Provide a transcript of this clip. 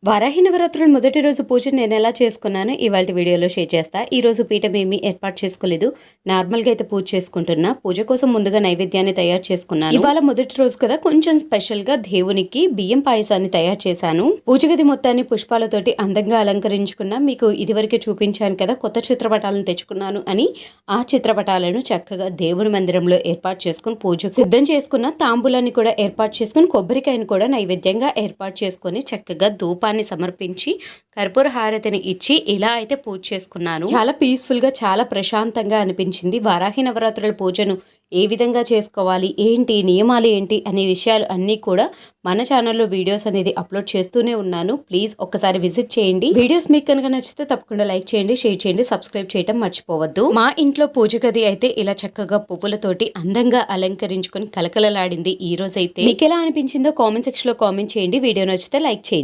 వారాహి నవరాత్రుల మొదటి రోజు పూజ నేను ఎలా చేసుకున్నానో ఇవాళ వీడియోలో షేర్ చేస్తా. ఈ రోజు పీఠం ఏమీ ఏర్పాటు చేసుకోలేదు. నార్మల్గా అయితే పూజ చేసుకుంటున్నా. పూజ కోసం ముందుగా నైవేద్యాన్ని తయారు చేసుకున్నాను. ఇవాళ మొదటి రోజు కదా, కొంచెం స్పెషల్ గా దేవునికి బియ్యం పాయసాన్ని తయారు చేశాను. పూజ గది మొత్తాన్ని పుష్పాలతోటి అందంగా అలంకరించుకున్నా. మీకు ఇదివరకే చూపించాను కదా, కొత్త చిత్రపటాలను తెచ్చుకున్నాను అని. ఆ చిత్రపటాలను చక్కగా దేవుని మందిరంలో ఏర్పాటు చేసుకుని పూజ సిద్ధం చేసుకున్న. తాంబూలాన్ని కూడా ఏర్పాటు చేసుకుని, కొబ్బరికాయను కూడా నైవేద్యంగా ఏర్పాటు చేసుకుని చక్కగా ధూపాన్ని సమర్పించి కర్పూర హారతిని ఇచ్చి ఇలా అయితే పూజ చేసుకున్నాను. చాలా పీస్ఫుల్ గా, చాలా ప్రశాంతంగా అనిపించింది. వారాహి నవరాత్రుల పూజను ఏ విధంగా చేసుకోవాలి, ఏంటి నియమాలు ఏంటి అనే విషయాలు అన్నీ కూడా మన ఛానల్లో వీడియోస్ అనేది అప్లోడ్ చేస్తూనే ఉన్నాను. ప్లీజ్ ఒక్కసారి విజిట్ చేయండి. వీడియోస్ మీకు కనుక నచ్చితే తప్పకుండా లైక్ చేయండి, షేర్ చేయండి, సబ్స్క్రైబ్ చేయడం మర్చిపోవద్దు. మా ఇంట్లో పూజ గది అయితే ఇలా చక్కగా పువ్వులతోటి అందంగా అలంకరించుకొని కలకలలాడింది ఈ రోజైతే. మీకు ఎలా అనిపించిందో కామెంట్ సెక్షన్ లో కామెంట్ చేయండి. వీడియో నచ్చితే లైక్ చేయండి.